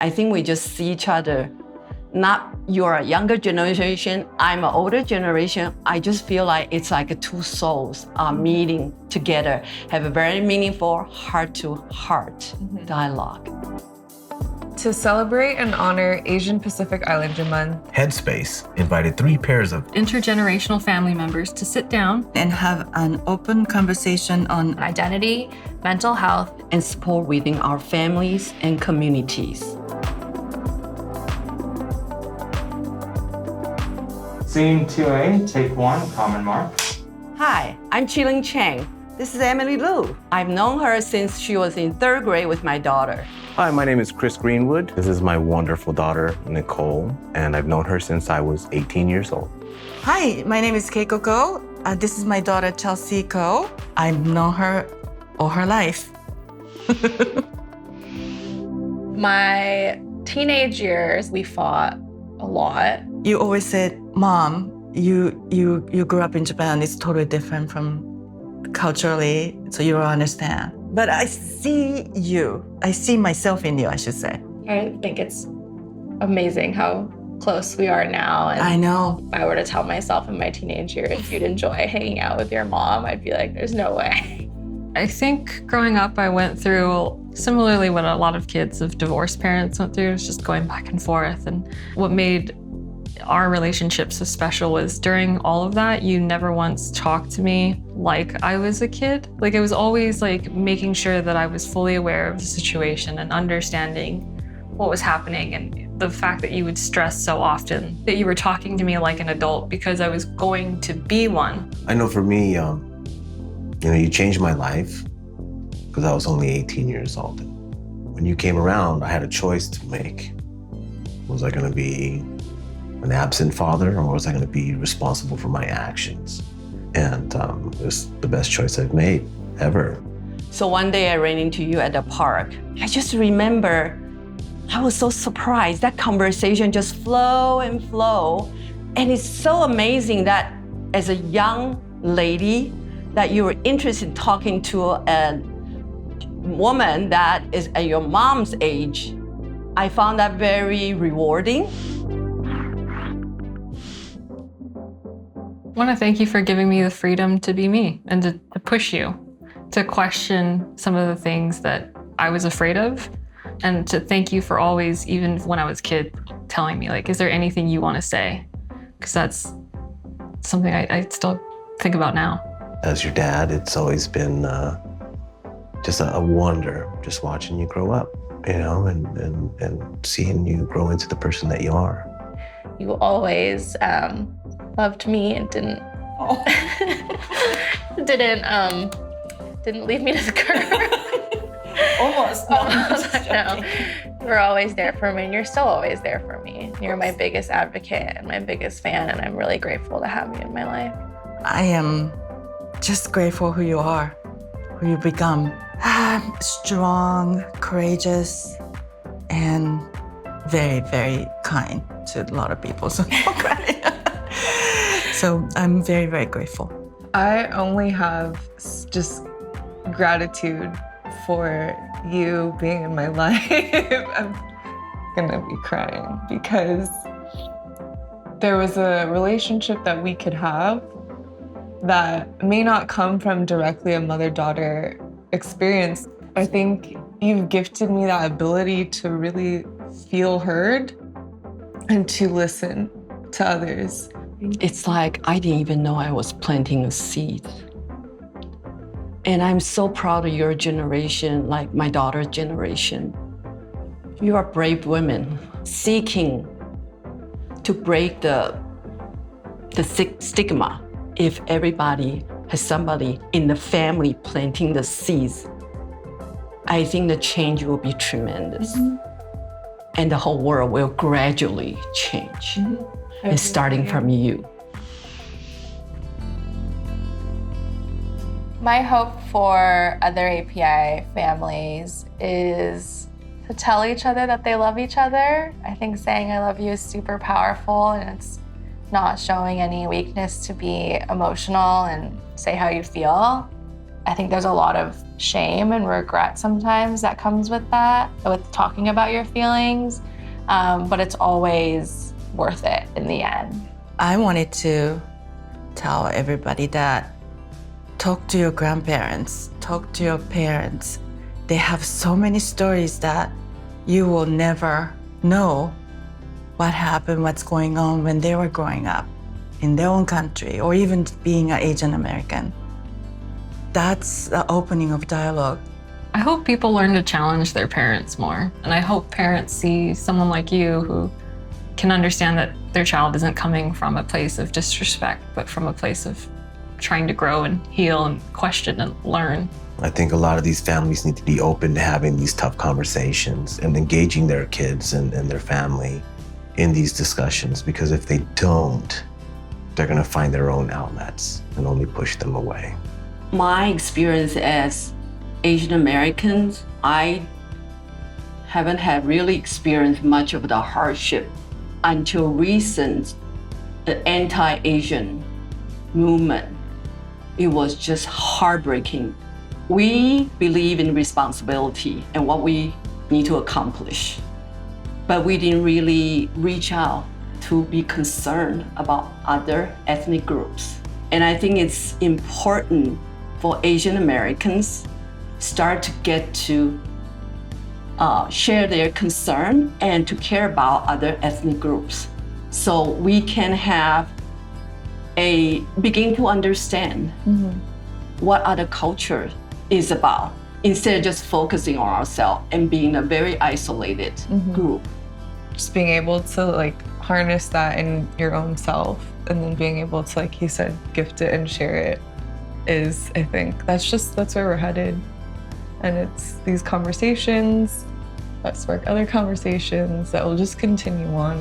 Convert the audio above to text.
I think we just see each other. Not you're a younger generation, I'm an older generation. I just feel like it's like two souls are meeting together, have a very meaningful heart-to-heart dialogue. To celebrate and honor Asian Pacific Islander Month, Headspace invited 3 pairs of intergenerational family members to sit down and have an open conversation on identity, mental health, and support within our families and communities. Scene 2A, take 1, Common Mark. Hi, I'm Chilin Chang. This is Emily Liu. I've known her since she was in 3rd grade with my daughter. Hi, my name is Chris Greenwood. This is my wonderful daughter, Nicole, and I've known her since I was 18 years old. Hi, my name is Keiko Ko. This is my daughter, Chelsea Ko. I've known her all her life. My teenage years, we fought a lot. You always said, Mom, you grew up in Japan. It's totally different from culturally, so you don't understand. But I see you. I see myself in you, I should say. I think it's amazing how close we are now. And I know. if I were to tell myself in my teenage years you'd enjoy hanging out with your mom, I'd be like, there's no way. I think growing up, I went through similarly what a lot of kids of divorced parents went through, was just going back and forth. And what made our relationship so special was during all of that, you never once talked to me like I was a kid. Like it was always like making sure that I was fully aware of the situation and understanding what was happening, and the fact that you would stress so often that you were talking to me like an adult because I was going to be one. I know for me, you changed my life because I was only 18 years old. When you came around, I had a choice to make. Was I going to be an absent father, or was I going to be responsible for my actions? And it was the best choice I've made ever. So one day I ran into you at the park. I just remember I was so surprised. That conversation just flow and flow. And it's so amazing that as a young lady, that you were interested in talking to a woman that is at your mom's age. I found that very rewarding. I want to thank you for giving me the freedom to be me and to push you, to question some of the things that I was afraid of, and to thank you for always, even when I was a kid, telling me, like, is there anything you want to say? Because that's something I still think about now. As your dad, it's always been just a wonder, just watching you grow up, and seeing you grow into the person that you are. You always loved me and didn't leave me to the curb. Almost. No. You were always there for me, and you're still always there for me. You're my biggest advocate and my biggest fan, and I'm really grateful to have you in my life. I am just grateful who you are, who you become. Strong, courageous, and very, very kind to a lot of people. So I'm very, very grateful. I only have just gratitude for you being in my life. I'm gonna be crying because there was a relationship that we could have that may not come from directly a mother-daughter experience. I think you've gifted me that ability to really feel heard and to listen to others. It's like I didn't even know I was planting a seed. And I'm so proud of your generation, like my daughter's generation. You are brave women seeking to break the stigma. If everybody has somebody in the family planting the seeds, I think the change will be tremendous. And the whole world will gradually change. It's starting from you. My hope for other API families is to tell each other that they love each other. I think saying I love you is super powerful, and it's not showing any weakness to be emotional and say how you feel. I think there's a lot of shame and regret sometimes that comes with that, with talking about your feelings, but it's always worth it in the end. I wanted to tell everybody that talk to your grandparents, talk to your parents. They have so many stories that you will never know what happened, what's going on when they were growing up in their own country, or even being an Asian American. That's the opening of dialogue. I hope people learn to challenge their parents more. And I hope parents see someone like you who can understand that their child isn't coming from a place of disrespect, but from a place of trying to grow and heal and question and learn. I think a lot of these families need to be open to having these tough conversations and engaging their kids and their family in these discussions, because if they don't, they're gonna find their own outlets and only push them away. My experience as Asian Americans, I haven't had really experienced much of the hardship until recent, the anti-Asian movement. It was just heartbreaking. We believe in responsibility and what we need to accomplish, but we didn't really reach out to be concerned about other ethnic groups. And I think it's important for Asian Americans start to get to share their concern and to care about other ethnic groups, so we can have begin to understand what other culture is about, instead of just focusing on ourselves and being a very isolated group. Just being able to like harness that in your own self, and then being able to, like you said, gift it and share it is, I think, that's where we're headed. And it's these conversations that spark other conversations that will just continue on.